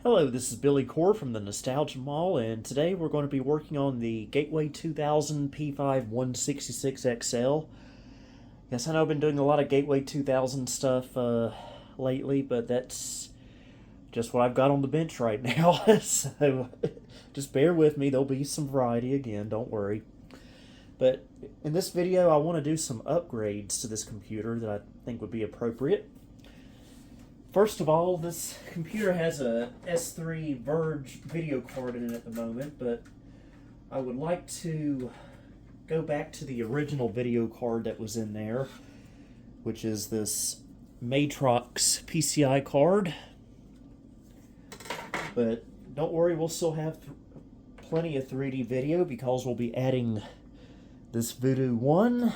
Hello, this is Billy Core from the Nostalgia Mall, and today we're going to be working on the Gateway 2000 P5-166XL. Yes, I know I've been doing a lot of Gateway 2000 stuff lately, but that's just what I've got on the bench right now, so just bear with me. There'll be some variety again, don't worry. But in this video, I want to do some upgrades to this computer that I think would be appropriate. First of all, this computer has a S3 Verge video card in it at the moment, but I would like to go back to the original video card that was in there, which is this Matrox PCI card. But don't worry, we'll still have plenty of 3D video because we'll be adding this Voodoo 1.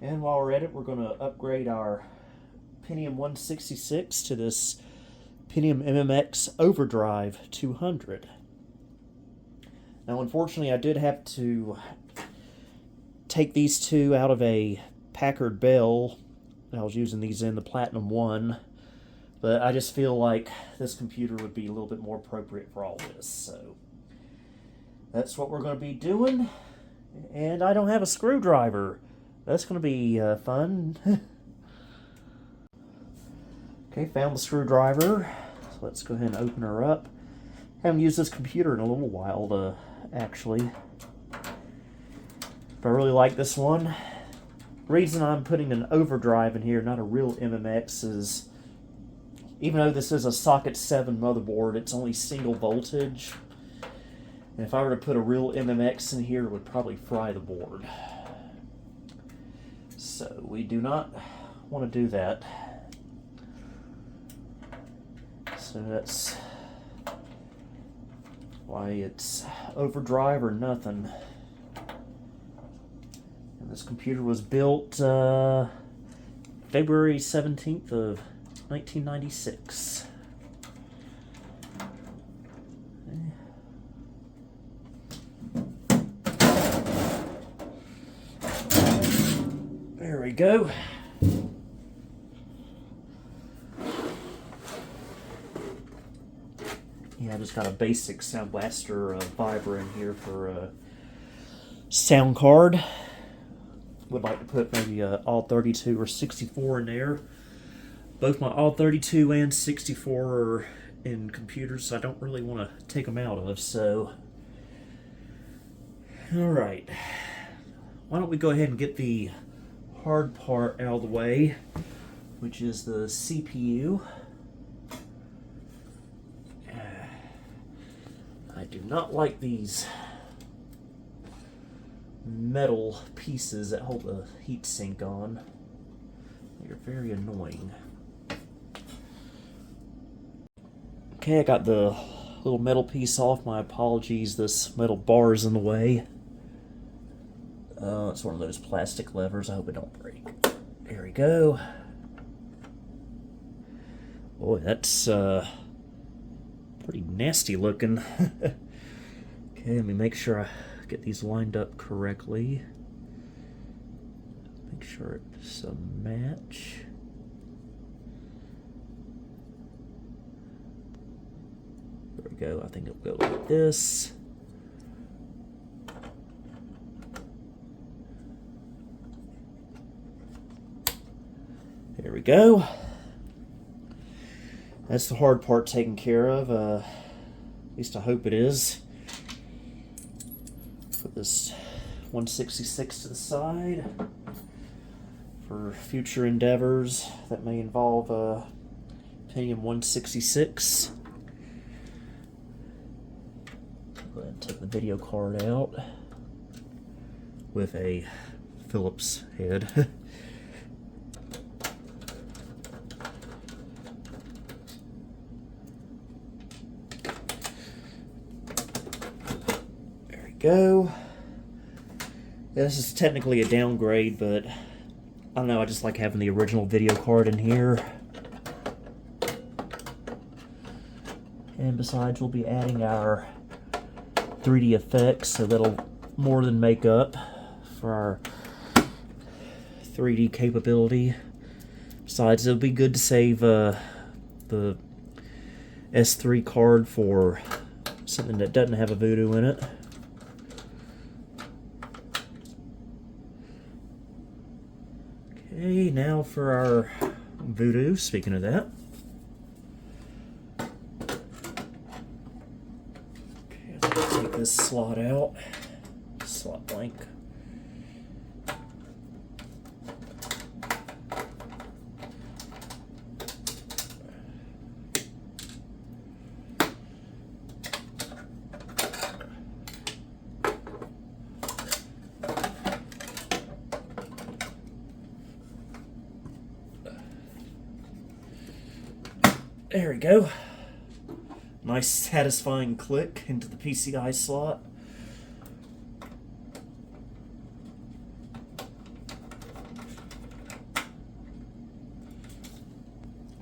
And while we're at it, we're going to upgrade our Pentium 166 to this Pentium MMX Overdrive 200. Now, unfortunately, I did have to take these two out of a Packard Bell. I was using these in the Platinum 1, but I just feel like this computer would be a little bit more appropriate for all this. So that's what we're going to be doing. And I don't have a screwdriver. That's going to be fun. Okay, found the screwdriver. So let's go ahead and open her up. Haven't used this computer in a little while, actually. But I really like this one. The reason I'm putting an overdrive in here, not a real MMX, is even though this is a socket 7 motherboard, it's only single voltage. And if I were to put a real MMX in here, it would probably fry the board. So we do not want to do that. So that's why it's overdrive or nothing. And this computer was built February 17th of 1996. There we go. Yeah, I just got a basic Sound Blaster Vibra in here for sound card. Would like to put maybe all 32 or 64 in there. Both my all 32 and 64 are in computers, so I don't really want to take them out of. So, all right, why don't we go ahead and get the hard part out of the way, which is the CPU. I do not like these metal pieces that hold the heatsink on. They're very annoying. Okay, I got the little metal piece off. My apologies, this metal bar is in the way. It's one of those plastic levers. I hope it don't break. There we go. Boy, that's pretty nasty looking. Okay, let me make sure I get these lined up correctly. Make sure it's a match. There we go. I think it'll go like this. There we go. That's the hard part taken care of. At least I hope it is. Put this 166 to the side for future endeavors that may involve a Pentium 166. Go ahead and take the video card out with a Phillips head. Go. Yeah, this is technically a downgrade, but I don't know, I just like having the original video card in here. And besides, we'll be adding our 3D effects, so that'll more than make up for our 3D capability. Besides, it'll be good to save the S3 card for something that doesn't have a Voodoo in it. Okay, now for our Voodoo, speaking of that. Okay, let's take this slot out. Slot blank. There we go. Nice satisfying click into the PCI slot.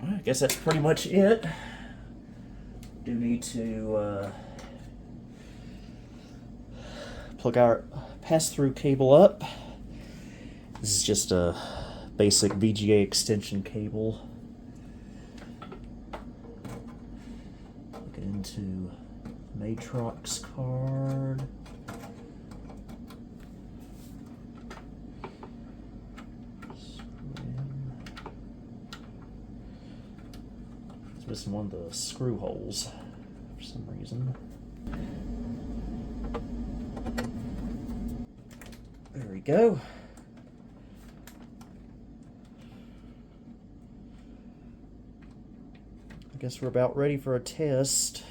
I guess that's pretty much it. Do need to plug our pass-through cable up. This is just a basic VGA extension cable. Plug it into Matrox card. Missing one of the screw holes for some reason. There we go. I guess we're about ready for a test.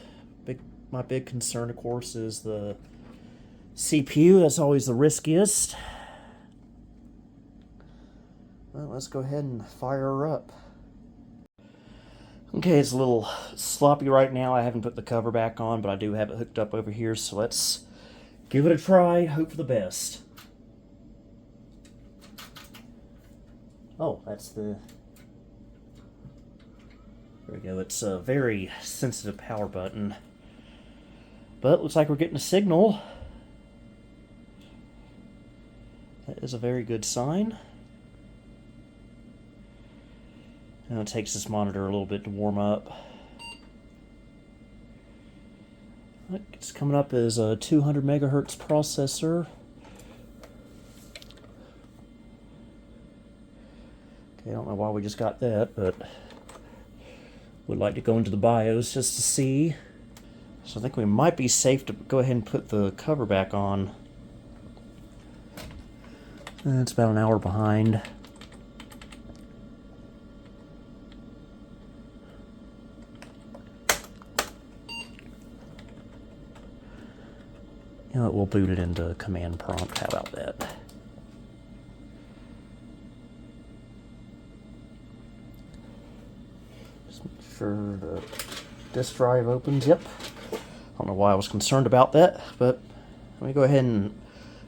My big concern, of course, is the CPU. That's always the riskiest. Well, let's go ahead and fire her up. Okay, it's a little sloppy right now. I haven't put the cover back on, but I do have it hooked up over here, so let's give it a try, hope for the best. Oh, that's the... There we go. It's a very sensitive power button. But looks like we're getting a signal. That is a very good sign. Now it takes this monitor a little bit to warm up. It's coming up as a 200 megahertz processor. Okay, I don't know why we just got that, but would like to go into the BIOS just to see. So I think we might be safe to go ahead and put the cover back on. It's about an hour behind. You know, we'll boot it into command prompt. How about that? Just make sure the disk drive opens. Yep. I don't know why I was concerned about that, but let me go ahead and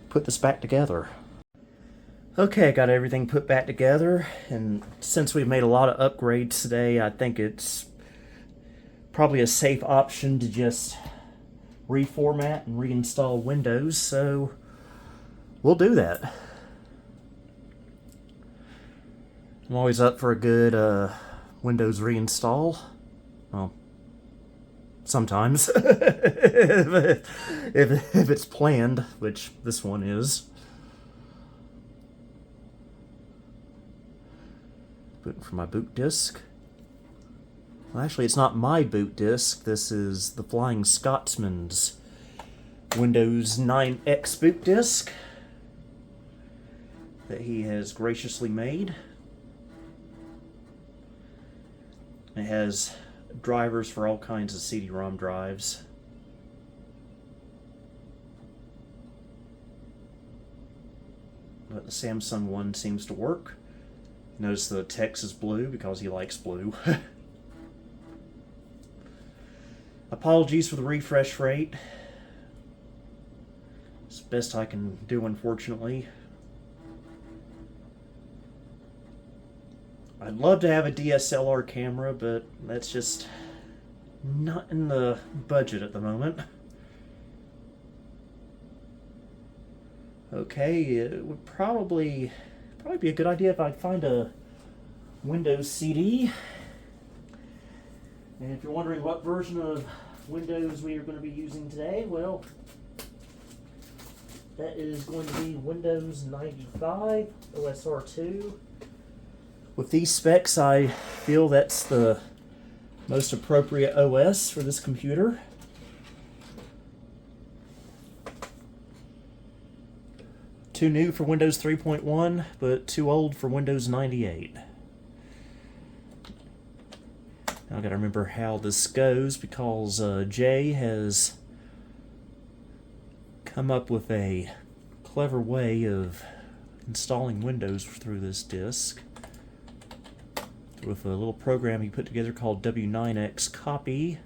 put this back together. Okay, I got everything put back together, and since we've made a lot of upgrades today, I think it's probably a safe option to just reformat and reinstall Windows, so we'll do that. I'm always up for a good Windows reinstall. Well, sometimes. if it's planned, which this one is. Booting from my boot disk. Well, actually, it's not my boot disk. This is the Flying Scotsman's Windows 9X boot disk that he has graciously made. It has drivers for all kinds of CD-ROM drives. But the Samsung one seems to work. Notice the text is blue because he likes blue. Apologies for the refresh rate. It's the best I can do, unfortunately. I'd love to have a DSLR camera, but that's just not in the budget at the moment. Okay, it would probably be a good idea if I find a Windows CD. And if you're wondering what version of Windows we are going to be using today, well, that is going to be Windows 95 OSR2. With these specs, I feel that's the most appropriate OS for this computer. Too new for Windows 3.1, but too old for Windows 98. Now I gotta remember how this goes because Jay has come up with a clever way of installing Windows through this disk with a little program he put together called W9X copy.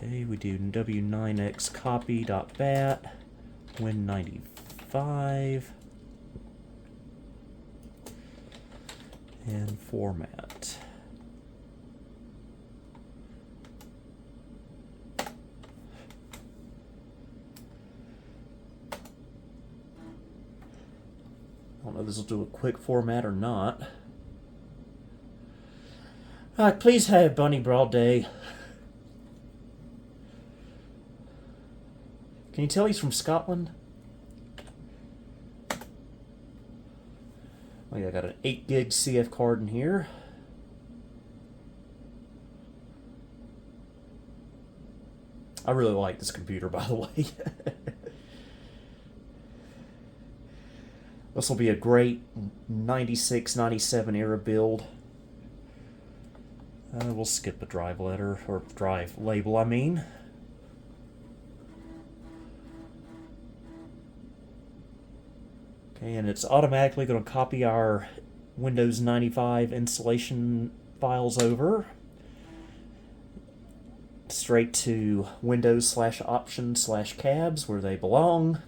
Okay, we do W9X copy.bat Win95 and format. I don't know if this will do a quick format or not. Please have Bunny Broad Day. Can you tell he's from Scotland? Oh yeah, I got an 8 gig CF card in here. I really like this computer, by the way. This will be a great 96, 97 era build. We'll skip a drive letter, or drive label, I mean. Okay, and it's automatically going to copy our Windows 95 installation files over straight to Windows/Options/Cabs where they belong.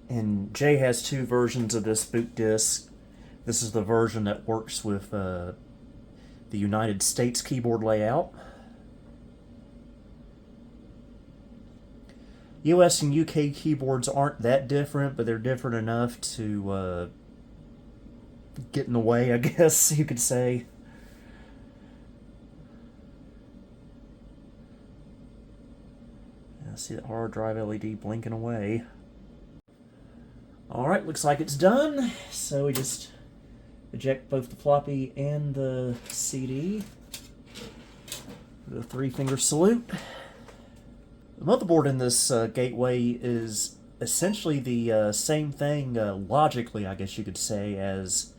And Jay has 2 versions of this boot disk. This is the version that works with the United States keyboard layout. US and UK keyboards aren't that different, but they're different enough to get in the way, I guess you could say. I see that hard drive LED blinking away. Alright, looks like it's done. So we just eject both the floppy and the CD. The 3-finger salute. The motherboard in this gateway is essentially the same thing, logically, I guess you could say, as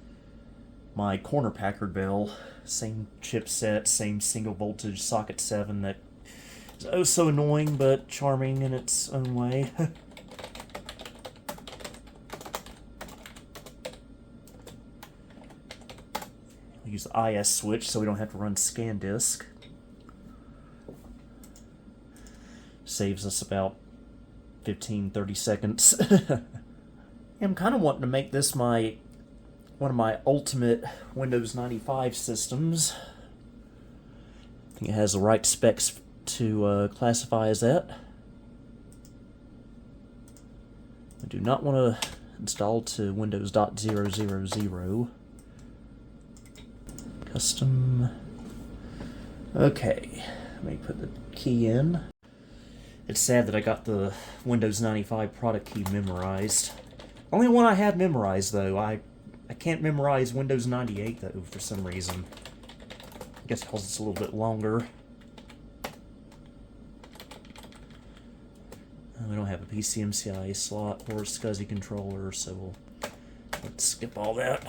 my Corner Packard Bell. Same chipset, same single voltage socket 7 that is oh so annoying but charming in its own way. Use the IS switch so we don't have to run ScanDisk. Saves us about 15-30 seconds. I'm kind of wanting to make this one of my ultimate Windows 95 systems. I think it has the right specs to classify as that. I do not want to install to Windows.000. Custom. Okay, let me put the key in. It's sad that I got the Windows 95 product key memorized. Only one I have memorized, though. I can't memorize Windows 98, though, for some reason. I guess because it's a little bit longer. We don't have a PCMCIA slot or a SCSI controller, so let's skip all that.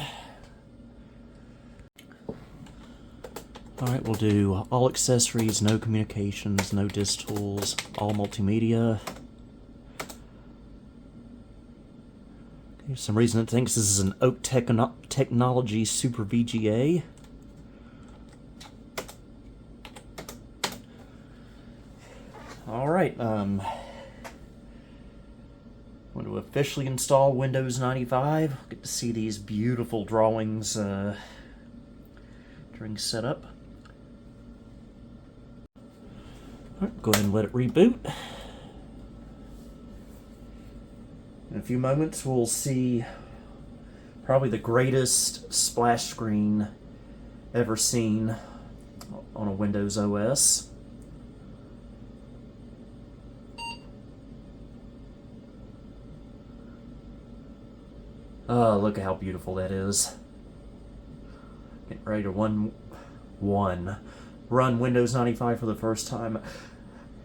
Alright, we'll do all accessories, no communications, no disk tools, all multimedia. Okay, for some reason it thinks this is an Oak Technology Super VGA. Alright, I'm going to officially install Windows 95. Get to see these beautiful drawings during setup. Go ahead and let it reboot. In a few moments we'll see probably the greatest splash screen ever seen on a Windows OS. Oh, look at how beautiful that is. Getting ready to run Windows 95 for the first time.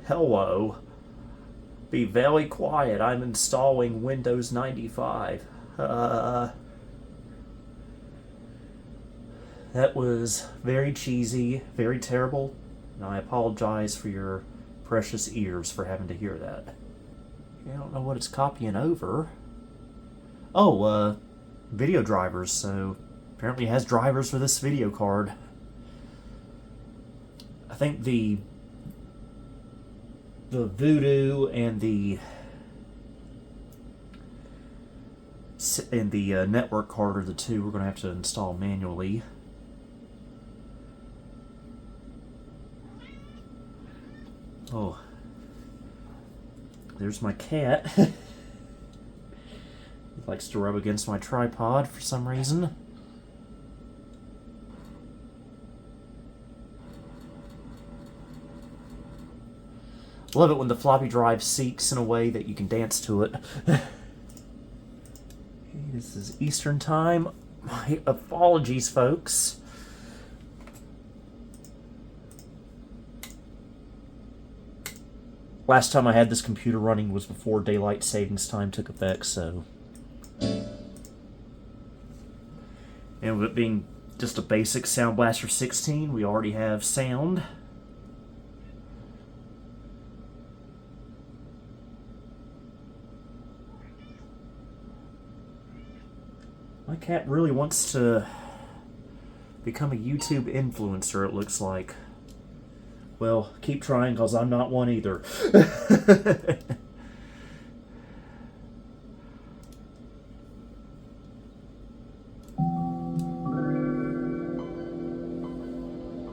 Hello. Be very quiet. I'm installing Windows 95. That was very cheesy, very terrible, and I apologize for your precious ears for having to hear that. I don't know what it's copying over. Oh, video drivers, so apparently it has drivers for this video card. I think the Voodoo and the network card are the two we're going to have to install manually. Oh, there's my cat. He likes to rub against my tripod for some reason. Love it when the floppy drive seeks in a way that you can dance to it. This is Eastern time. My apologies, folks. Last time I had this computer running was before daylight savings time took effect, so... And with it being just a basic Sound Blaster 16, we already have sound. My cat really wants to become a YouTube influencer, it looks like. Well, keep trying, because I'm not one either.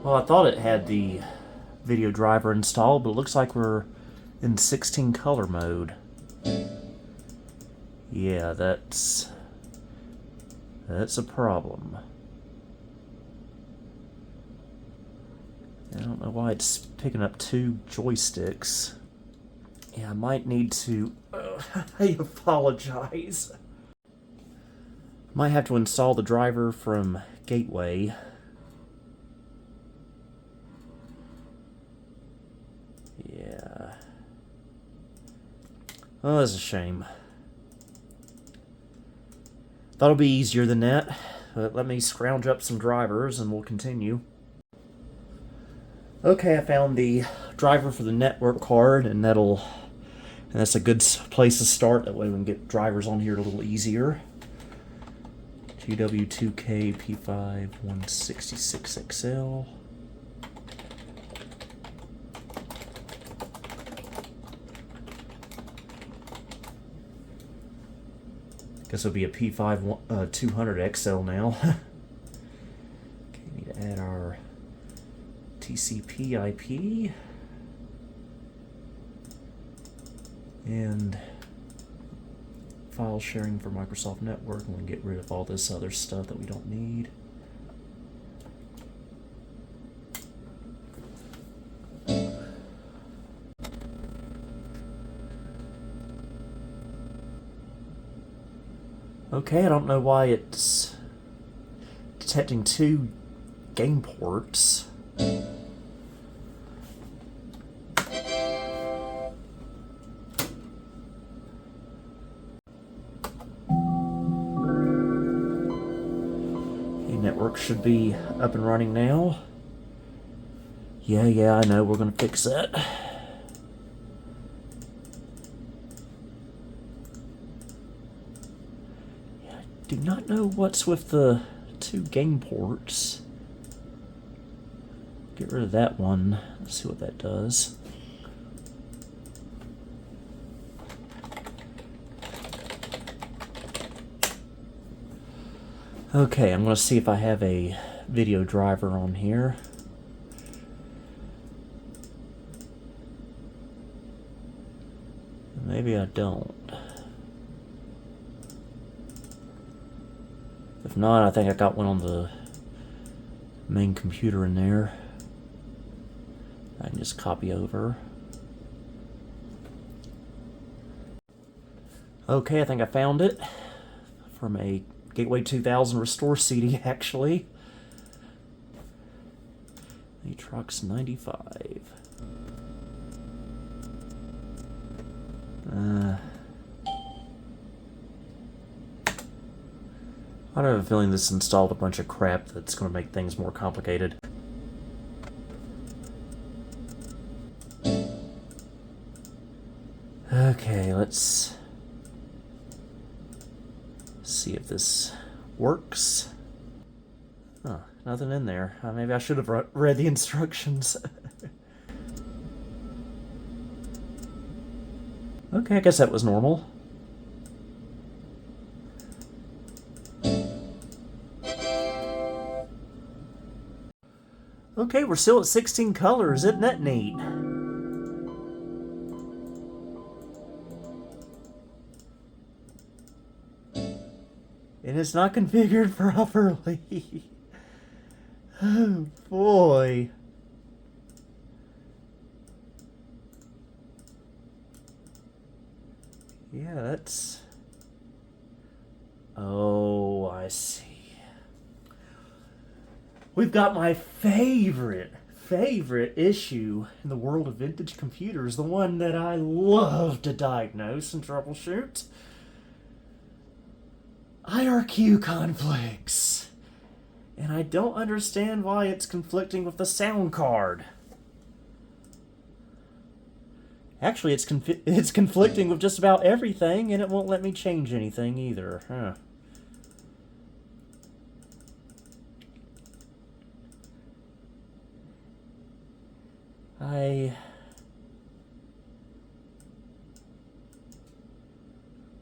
Well, I thought it had the video driver installed, but it looks like we're in 16 color mode. Yeah, that's a problem. I don't know why it's picking up two joysticks. Yeah, I might need to... I apologize. Might have to install the driver from Gateway. Yeah. Oh, that's a shame. Thought it'd be easier than that. But let me scrounge up some drivers and we'll continue. Okay, I found the driver for the network card, and that's a good place to start. That way we can get drivers on here a little easier. GW2K P5-166XL. Guess it'll be a P5-200XL now. Okay, need to add our TCP IP and file sharing for Microsoft Network, and we'll get rid of all this other stuff that we don't need. Okay, I don't know why it's detecting two game ports. Network should be up and running now. Yeah, I know, we're gonna fix that. Yeah, I do not know what's with the two game ports. Get rid of that one. Let's see what that does. Okay, I'm going to see if I have a video driver on here. Maybe I don't. If not, I think I got one on the main computer in there. just copy over. Okay, I think I found it. From a Gateway 2000 Restore CD, actually. Atrox 95. I have a feeling this installed a bunch of crap that's going to make things more complicated. Okay, let's see if this works. Oh, nothing in there. Maybe I should have read the instructions. Okay, I guess that was normal. Okay, we're still at 16 colors. Isn't that neat? And it's not configured properly. Oh, boy. Yeah, that's... Oh, I see. We've got my favorite issue in the world of vintage computers, the one that I love to diagnose and troubleshoot. IRQ conflicts. And I don't understand why it's conflicting with the sound card. Actually, it's conflicting with just about everything, and it won't let me change anything either. Huh.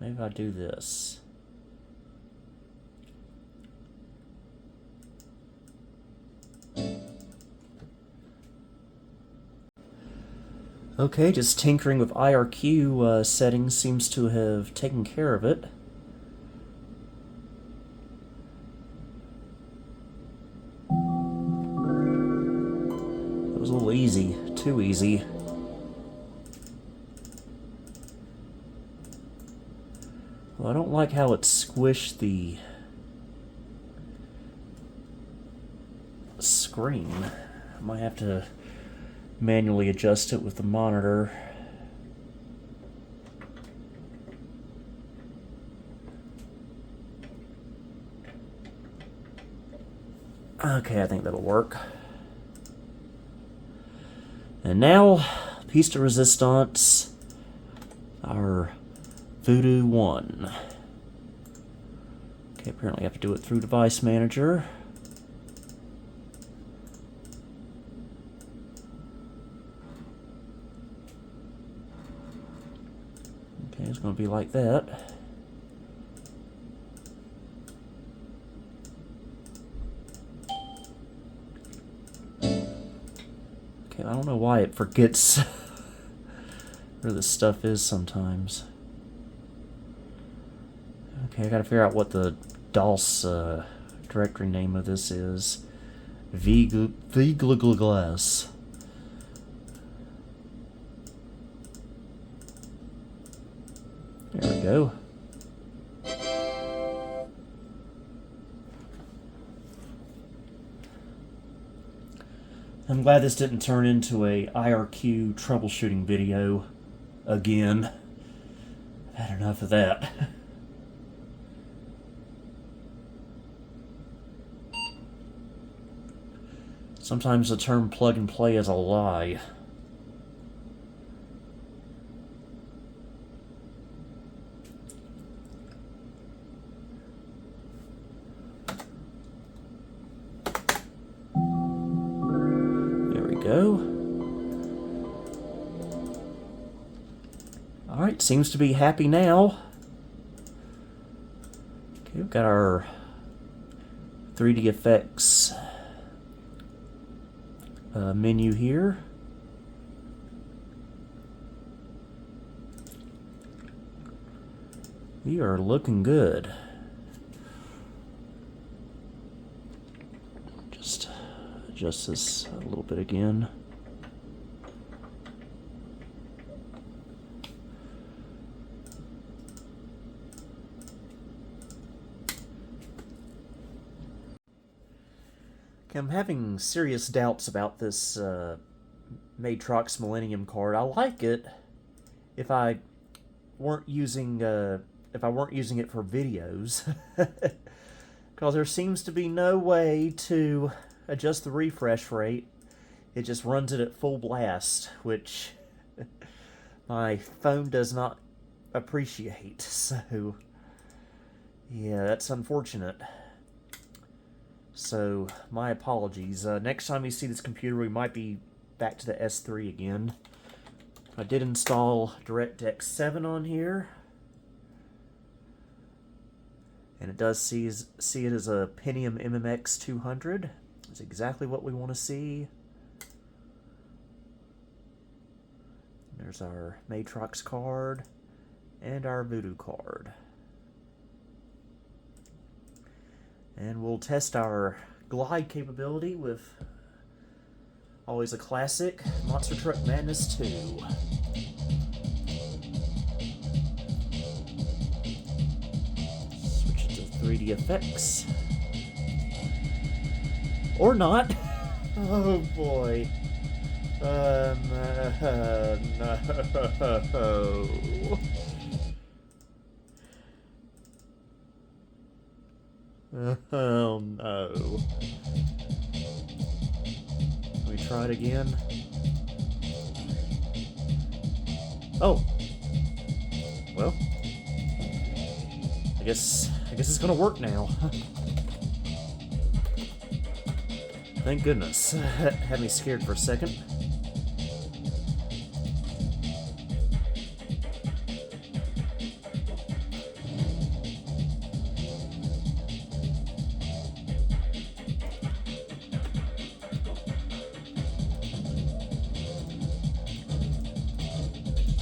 Maybe I'll do this. Okay, just tinkering with IRQ settings seems to have taken care of it. It was a little easy, too easy. Well, I don't like how it squished the screen. I might have to manually adjust it with the monitor. Okay, I think that'll work. And now, piece de resistance, our Voodoo 1. Okay, apparently I have to do it through Device Manager. Okay, it's going to be like that. Okay, I don't know why it forgets where this stuff is sometimes. Okay, I gotta figure out what the DOS directory name of this is. Glass. There we go. I'm glad this didn't turn into a IRQ troubleshooting video again. I've had enough of that. Sometimes the term plug and play is a lie. There we go. Alright, seems to be happy now. Okay, we've got our 3D effects menu here. We are looking good. Just adjust this a little bit again. Okay, I'm having serious doubts about this Matrox Millennium card. I like it if I weren't using it for videos, because there seems to be no way to adjust the refresh rate. It just runs it at full blast, which my phone does not appreciate. So yeah, that's unfortunate. So my apologies. Next time you see this computer, we might be back to the S3 again. I did install DirectX 7 on here, and it does see it as a Pentium MMX 200. It's exactly what we want to see. There's our Matrox card and our Voodoo card. And we'll test our glide capability with always a classic Monster Truck Madness 2. Switch it to 3D effects. Or not. Oh boy. No. Oh no. Can we try it again? Oh. Well. I guess it's gonna work now. Thank goodness. Had me scared for a second.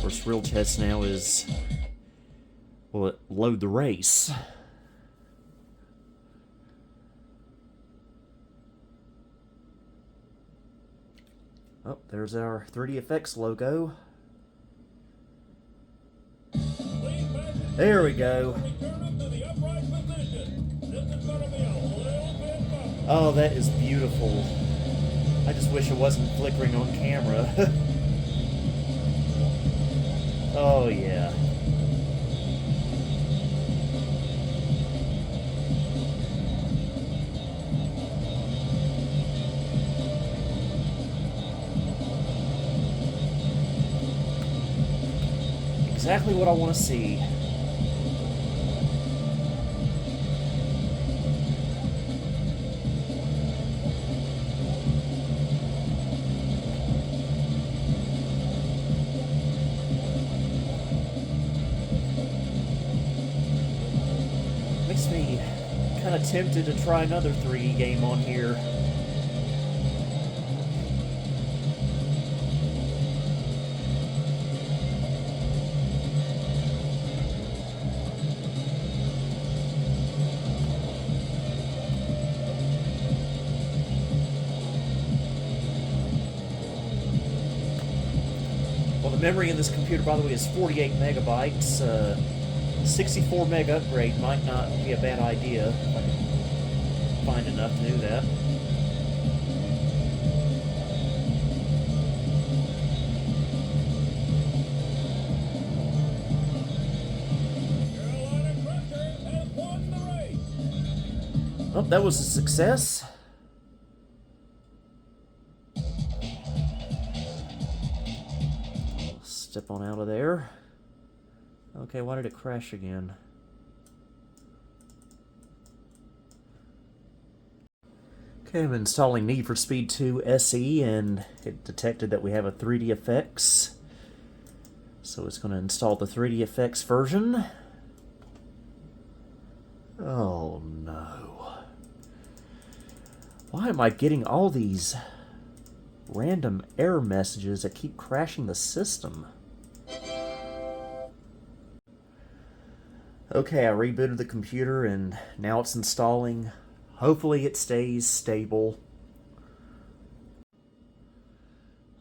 First real test now is, will it load the race? Oh, there's our 3D effects logo. There we go. Oh, that is beautiful. I just wish it wasn't flickering on camera. Oh, yeah. Exactly what I want to see. Makes me kind of tempted to try another 3D game on here. Well, the memory in this computer, by the way, is 48 megabytes. 64 meg upgrade might not be a bad idea if I can find enough to do that. Oh, that was a success. Step on out of there. Okay, why did it crash again? Okay, I'm installing Need for Speed 2 SE, and it detected that we have a 3D effects. So it's going to install the 3D effects version. Oh no. Why am I getting all these random error messages that keep crashing the system? Okay, I rebooted the computer and now it's installing. Hopefully it stays stable.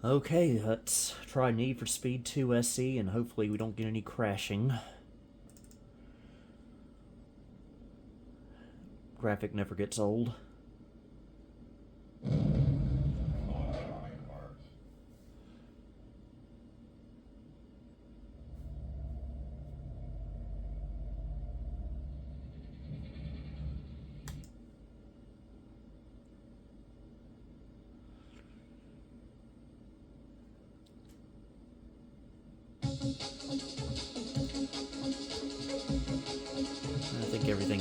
Okay, let's try Need for Speed 2 SE and hopefully we don't get any crashing. Graphic never gets old.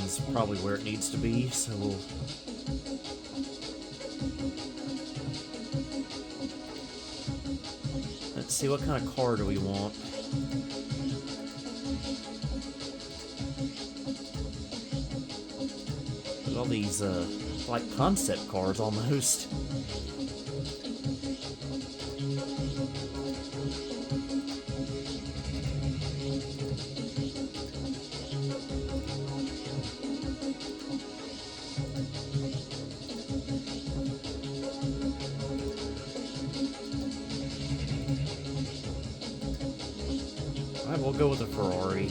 is probably where it needs to be, so we'll... Let's see, what kind of car do we want? Look at all these, like concept cars almost. Alright, we'll go with a Ferrari.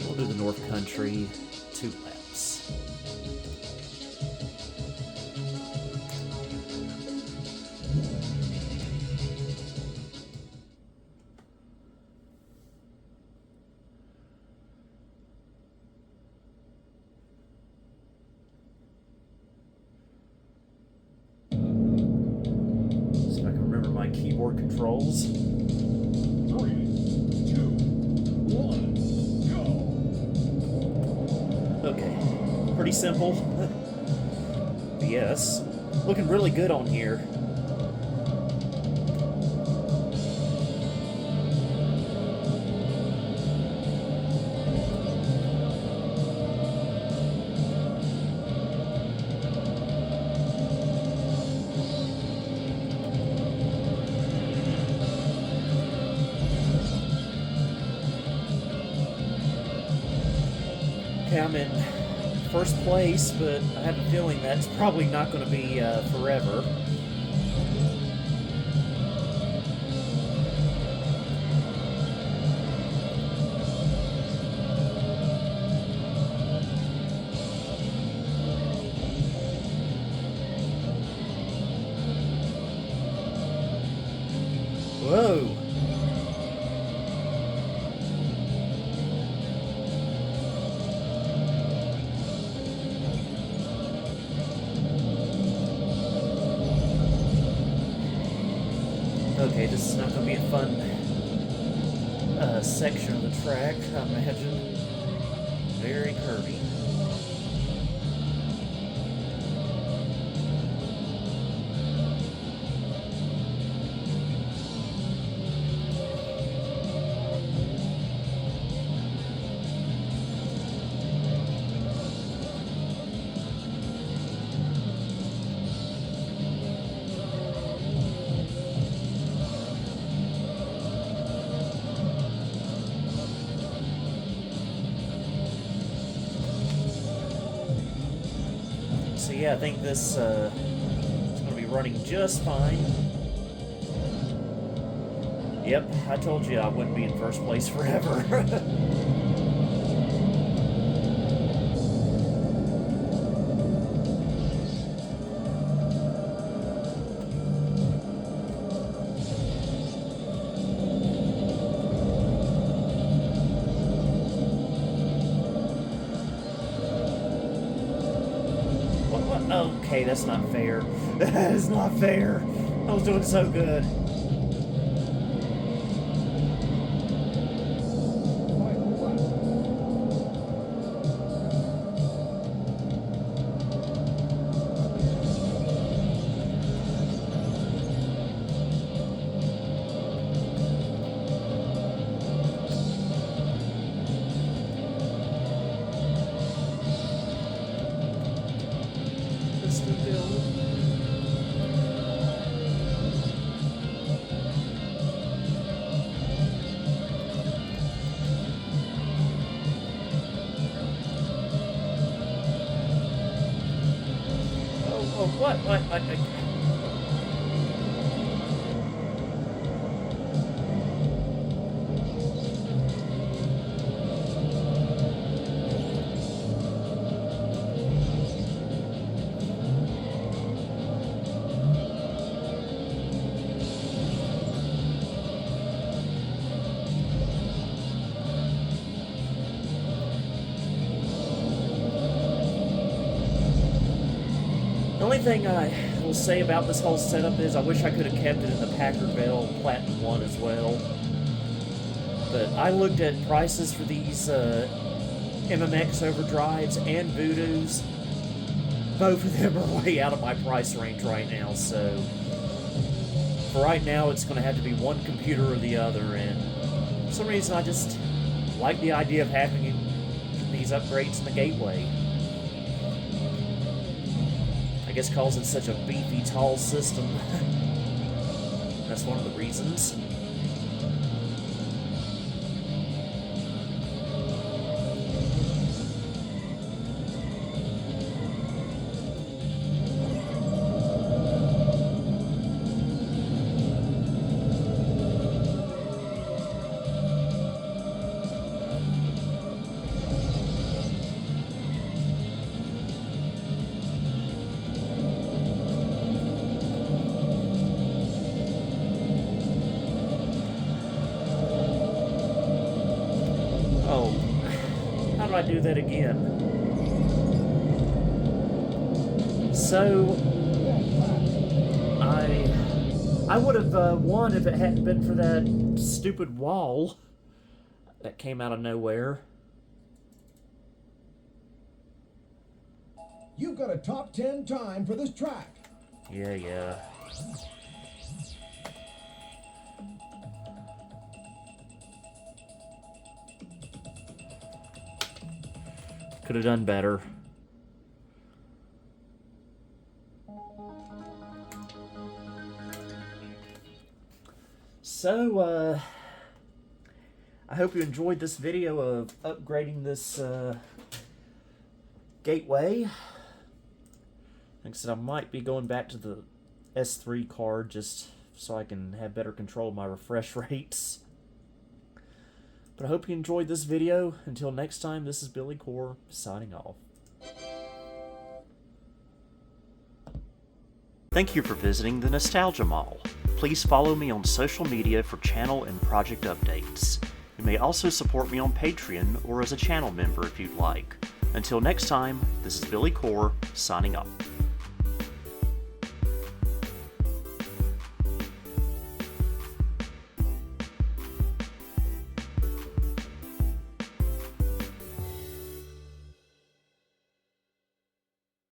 We'll do the North Country, 2 laps. See if I can remember my keyboard controls. 3, 2, 1, go! Okay, pretty simple. Yes, looking really good on here. Okay, I'm in first place, but I have a feeling that's probably not going to be forever. Whoa! Okay, this is not going to be a fun section of the track, I imagine. Very curvy. So yeah, I think this is going to be running just fine. Yep, I told you I wouldn't be in first place forever. Okay, that's not fair. That is not fair. I was doing so good. What? The only thing I will say about this whole setup is I wish I could have kept it in the Packardville Platinum 1 as well. But I looked at prices for these MMX Overdrives and Voodoos. Both of them are way out of my price range right now, so for right now it's going to have to be one computer or the other, and for some reason I just like the idea of having these upgrades in the gateway. I guess because it's such a beefy, tall system. That's one of the reasons. Oh, how do I do that again? So, I would have won if it hadn't been for that stupid wall that came out of nowhere. You've got a top 10 time for this track. Yeah. Could have done better. So, I hope you enjoyed this video of upgrading this gateway. Like I said, I might be going back to the S3 card just so I can have better control of my refresh rates. But I hope you enjoyed this video. Until next time, this is Billy Core, signing off. Thank you for visiting the Nostalgia Mall. Please follow me on social media for channel and project updates. You may also support me on Patreon or as a channel member if you'd like. Until next time, this is Billy Core, signing off.